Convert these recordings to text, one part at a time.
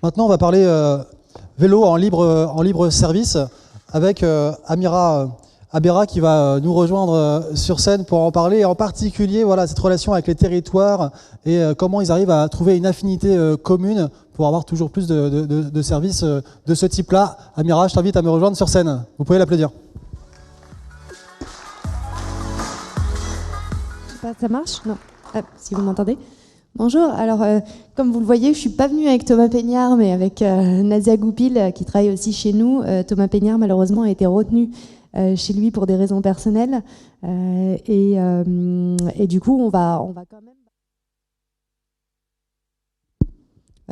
Maintenant, on va parler vélo en libre service avec Amira Abera qui va nous rejoindre sur scène pour en parler, et en particulier voilà, cette relation avec les territoires et comment ils arrivent à trouver une affinité commune pour avoir toujours plus de services de ce type-là. Amira, je t'invite à me rejoindre sur scène. Vous pouvez l'applaudir. Ça marche? Non. Ah, si vous m'entendez. Bonjour, alors comme vous le voyez, je ne suis pas venue avec Thomas Peignard, mais avec Nadia Goupil qui travaille aussi chez nous. Thomas Peignard malheureusement a été retenu chez lui pour des raisons personnelles et du coup on va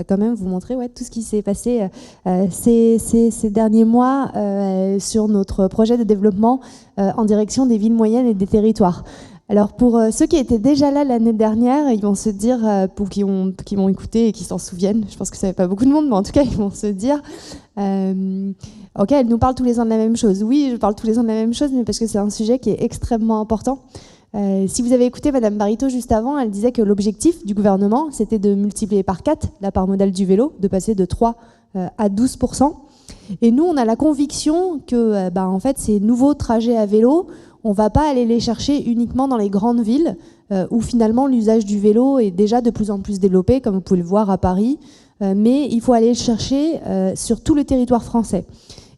quand même vous montrer tout ce qui s'est passé ces derniers mois sur notre projet de développement en direction des villes moyennes et des territoires. Alors pour ceux qui étaient déjà là l'année dernière, ils vont se dire, pour qui m'ont écouté et qui s'en souviennent, je pense que ça n'est pas beaucoup de monde, mais en tout cas ils vont se dire, ok, elle nous parle tous les ans de la même chose. Oui, je parle tous les ans de la même chose, mais parce que c'est un sujet qui est extrêmement important. Si vous avez écouté Madame Barito juste avant, elle disait que l'objectif du gouvernement, c'était de multiplier par 4 la part modale du vélo, de passer de 3 à 12%. Et nous, on a la conviction que en fait, ces nouveaux trajets à vélo, on ne va pas aller les chercher uniquement dans les grandes villes où finalement l'usage du vélo est déjà de plus en plus développé, comme vous pouvez le voir à Paris, mais il faut aller le chercher sur tout le territoire français.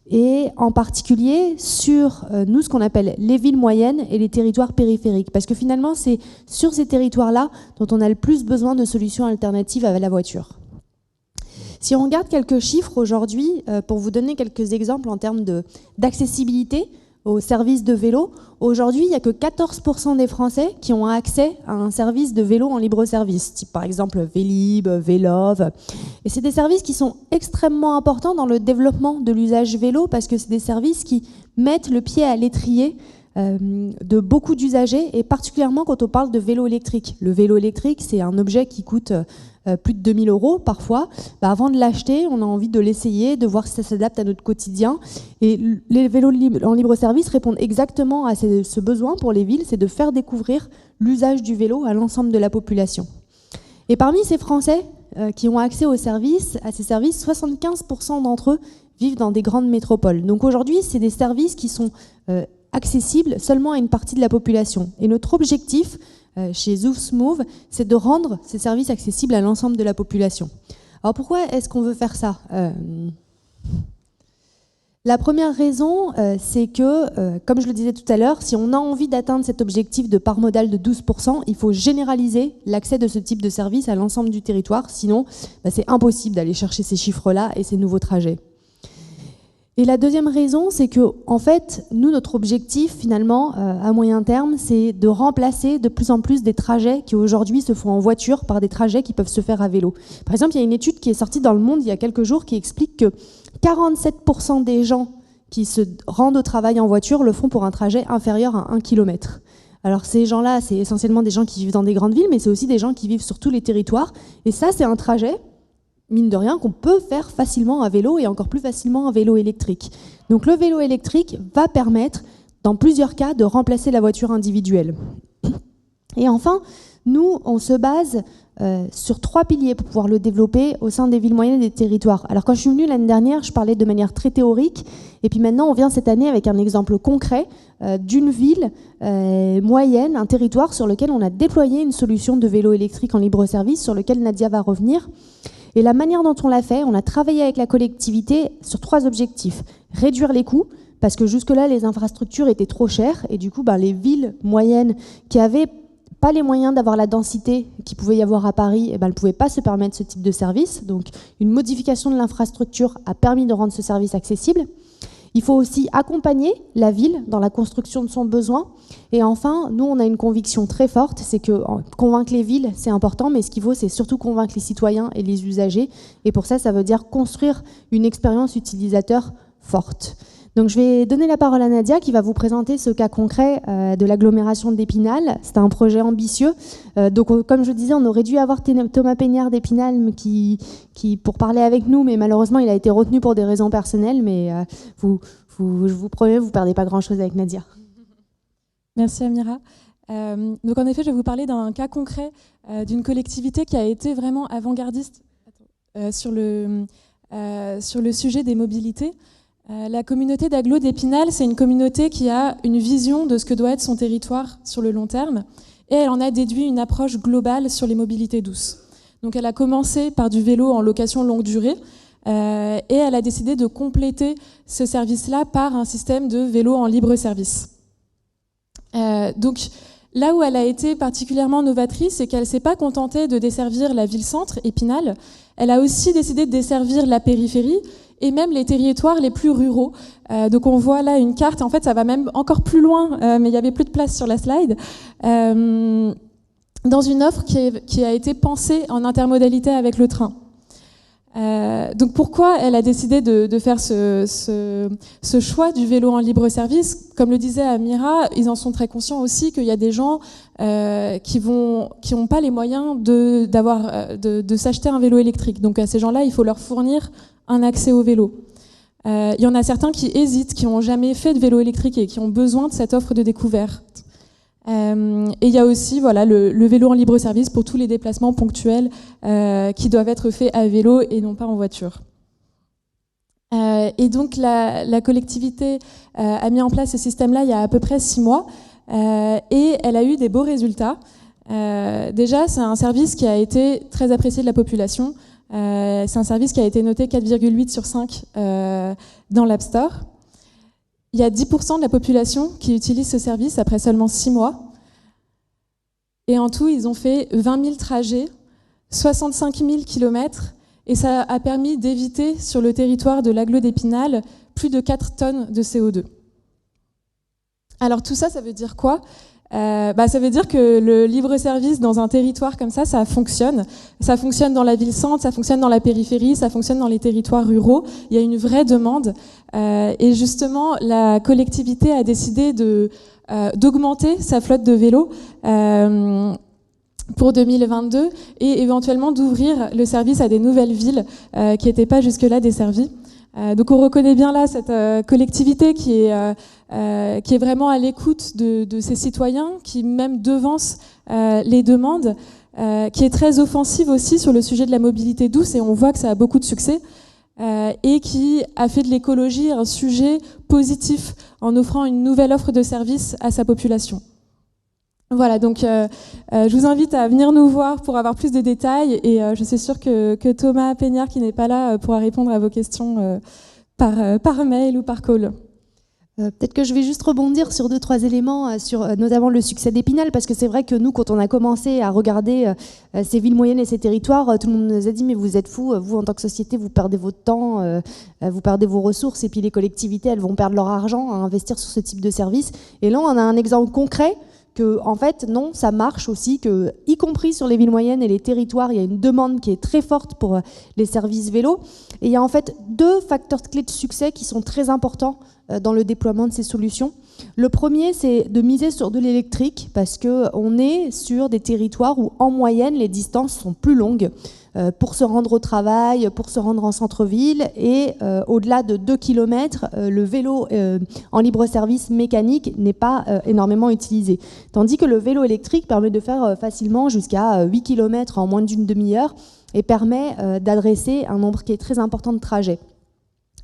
Et en particulier sur nous, ce qu'on appelle les villes moyennes et les territoires périphériques. Parce que finalement, c'est sur ces territoires-là dont on a le plus besoin de solutions alternatives à la voiture. Si on regarde quelques chiffres aujourd'hui, pour vous donner quelques exemples en termes d'accessibilité aux services de vélo, aujourd'hui, il n'y a que 14% des Français qui ont accès à un service de vélo en libre service, type par exemple Vélib, Vélove. Et c'est des services qui sont extrêmement importants dans le développement de l'usage vélo parce que c'est des services qui mettent le pied à l'étrier de beaucoup d'usagers, et particulièrement quand on parle de vélo électrique. Le vélo électrique, c'est un objet qui coûte plus de 2000 € parfois. Avant de l'acheter, on a envie de l'essayer, de voir si ça s'adapte à notre quotidien. Et les vélos en libre service répondent exactement à ce besoin pour les villes, c'est de faire découvrir l'usage du vélo à l'ensemble de la population. Et parmi ces Français qui ont accès à ces services, 75% d'entre eux vivent dans des grandes métropoles. Donc aujourd'hui, c'est des services qui sont accessibles seulement à une partie de la population. Et notre objectif chez Zoofsmove, c'est de rendre ces services accessibles à l'ensemble de la population. Alors pourquoi est-ce qu'on veut faire ça ? La première raison, c'est que, comme je le disais tout à l'heure, si on a envie d'atteindre cet objectif de part modale de 12%, il faut généraliser l'accès de ce type de service à l'ensemble du territoire, sinon c'est impossible d'aller chercher ces chiffres-là et ces nouveaux trajets. Et la deuxième raison, c'est que, en fait, nous, notre objectif, finalement, à moyen terme, c'est de remplacer de plus en plus des trajets qui, aujourd'hui, se font en voiture par des trajets qui peuvent se faire à vélo. Par exemple, il y a une étude qui est sortie dans Le Monde il y a quelques jours qui explique que 47% des gens qui se rendent au travail en voiture le font pour un trajet inférieur à 1 km. Alors, ces gens-là, c'est essentiellement des gens qui vivent dans des grandes villes, mais c'est aussi des gens qui vivent sur tous les territoires. Et ça, c'est un trajet, mine de rien, qu'on peut faire facilement à vélo et encore plus facilement à vélo électrique. Donc le vélo électrique va permettre, dans plusieurs cas, de remplacer la voiture individuelle. Et enfin, nous, on se base sur 3 piliers pour pouvoir le développer au sein des villes moyennes et des territoires. Alors quand je suis venue l'année dernière, je parlais de manière très théorique, et puis maintenant on vient cette année avec un exemple concret d'une ville moyenne, un territoire sur lequel on a déployé une solution de vélo électrique en libre service, sur lequel Nadia va revenir. Et la manière dont on l'a fait, on a travaillé avec la collectivité sur 3 objectifs. Réduire les coûts, parce que jusque-là, les infrastructures étaient trop chères, et du coup, les villes moyennes qui avaient pas les moyens d'avoir la densité qu'il pouvait y avoir à Paris, elles ne pouvaient pas se permettre ce type de service. Donc, une modification de l'infrastructure a permis de rendre ce service accessible. Il faut aussi accompagner la ville dans la construction de son besoin. Et enfin, nous, on a une conviction très forte, c'est que convaincre les villes, c'est important, mais ce qu'il faut, c'est surtout convaincre les citoyens et les usagers. Et pour ça, ça veut dire construire une expérience utilisateur forte. Donc, je vais donner la parole à Nadia qui va vous présenter ce cas concret de l'agglomération d'Épinal. C'est un projet ambitieux. Donc, comme je disais, on aurait dû avoir Thomas Peignard d'Épinal qui pour parler avec nous, mais malheureusement, il a été retenu pour des raisons personnelles. Mais je vous promets, vous ne perdez pas grand-chose avec Nadia. Merci Amira. Donc, en effet, je vais vous parler d'un cas concret d'une collectivité qui a été vraiment avant-gardiste. sur le sujet des mobilités. La communauté d'Agglo d'Épinal, c'est une communauté qui a une vision de ce que doit être son territoire sur le long terme, et elle en a déduit une approche globale sur les mobilités douces. Donc elle a commencé par du vélo en location longue durée, et elle a décidé de compléter ce service-là par un système de vélo en libre service. Donc là où elle a été particulièrement novatrice, c'est qu'elle ne s'est pas contentée de desservir la ville-centre, Épinal, elle a aussi décidé de desservir la périphérie et même les territoires les plus ruraux. Donc on voit là une carte, en fait ça va même encore plus loin, mais il n'y avait plus de place sur la slide, dans une offre qui a été pensée en intermodalité avec le train. Donc pourquoi elle a décidé de faire ce choix du vélo en libre service? Comme le disait Amira, ils en sont très conscients aussi qu'il y a des gens qui n'ont pas les moyens de s'acheter un vélo électrique. Donc à ces gens-là, il faut leur fournir un accès au vélo. Il y en a certains qui hésitent, qui n'ont jamais fait de vélo électrique et qui ont besoin de cette offre de découverte. Et il y a aussi le vélo en libre service pour tous les déplacements ponctuels qui doivent être faits à vélo et non pas en voiture. Et donc la collectivité a mis en place ce système-là il y a à peu près 6 mois et elle a eu des beaux résultats. Déjà, c'est un service qui a été très apprécié de la population. C'est un service qui a été noté 4,8 sur 5 dans l'App Store. Il y a 10% de la population qui utilise ce service après seulement 6 mois. Et en tout, ils ont fait 20 000 trajets, 65 000 kilomètres, et ça a permis d'éviter sur le territoire de l'Agglo d'Épinal plus de 4 tonnes de CO2. Alors tout ça, ça veut dire quoi ? Ça veut dire que le libre-service dans un territoire comme ça fonctionne. Ça fonctionne dans la ville-centre, ça fonctionne dans la périphérie, ça fonctionne dans les territoires ruraux. Il y a une vraie demande. Et justement, la collectivité a décidé d'augmenter sa flotte de vélos pour 2022 et éventuellement d'ouvrir le service à des nouvelles villes qui n'étaient pas jusque-là desservies. Donc on reconnaît bien là cette collectivité qui est vraiment à l'écoute de ses citoyens, qui même devance les demandes, qui est très offensive aussi sur le sujet de la mobilité douce, et on voit que ça a beaucoup de succès, et qui a fait de l'écologie un sujet positif en offrant une nouvelle offre de service à sa population. Voilà, donc je vous invite à venir nous voir pour avoir plus de détails, et je suis sûre que Thomas Peignard, qui n'est pas là, pourra répondre à vos questions par mail ou par call. Peut-être que je vais juste rebondir sur 2-3 éléments, sur notamment le succès d'Épinal, parce que c'est vrai que nous, quand on a commencé à regarder ces villes moyennes et ces territoires, tout le monde nous a dit « mais vous êtes fous, vous en tant que société, vous perdez votre temps, vous perdez vos ressources, et puis les collectivités, elles vont perdre leur argent à investir sur ce type de service ». Et là, on a un exemple concret que, en fait, non, ça marche aussi, que, y compris sur les villes moyennes et les territoires, il y a une demande qui est très forte pour les services vélo. Et il y a en fait 2 facteurs clés de succès qui sont très importants dans le déploiement de ces solutions. Le premier, c'est de miser sur de l'électrique, parce qu'on est sur des territoires où, en moyenne, les distances sont plus longues pour se rendre au travail, pour se rendre en centre-ville, et au-delà de 2 km, le vélo en libre-service mécanique n'est pas énormément utilisé. Tandis que le vélo électrique permet de faire facilement jusqu'à 8 km en moins d'une demi-heure et permet d'adresser un nombre qui est très important de trajets.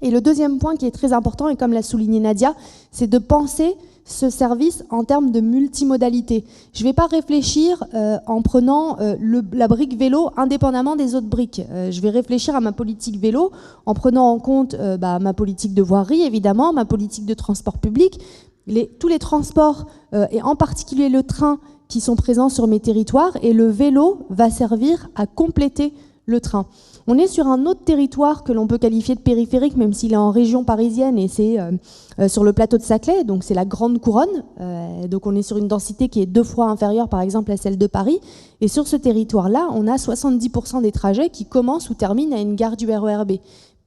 Et le deuxième point qui est très important, et comme l'a souligné Nadia, c'est de penser ce service en termes de multimodalité. Je ne vais pas réfléchir en prenant la brique vélo indépendamment des autres briques. Je vais réfléchir à ma politique vélo en prenant en compte ma politique de voirie, évidemment, ma politique de transport public, tous les transports, et en particulier le train, qui sont présents sur mes territoires, et le vélo va servir à compléter le train. On est sur un autre territoire que l'on peut qualifier de périphérique, même s'il est en région parisienne, et c'est sur le plateau de Saclay, donc c'est la Grande Couronne. Donc on est sur une densité qui est 2 fois inférieure, par exemple, à celle de Paris. Et sur ce territoire-là, on a 70% des trajets qui commencent ou terminent à une gare du RER B.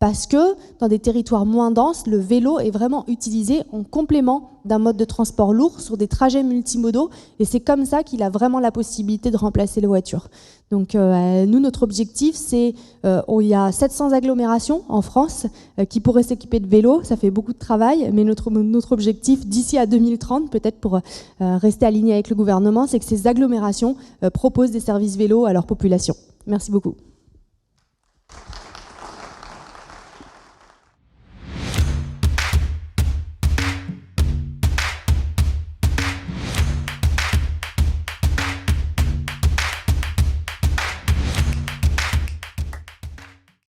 Parce que dans des territoires moins denses, le vélo est vraiment utilisé en complément d'un mode de transport lourd sur des trajets multimodaux, et c'est comme ça qu'il a vraiment la possibilité de remplacer les voitures. Donc nous, notre objectif, c'est, il y a 700 agglomérations en France qui pourraient s'équiper de vélos, ça fait beaucoup de travail, mais notre objectif d'ici à 2030, peut-être pour rester aligné avec le gouvernement, c'est que ces agglomérations proposent des services vélos à leur population. Merci beaucoup.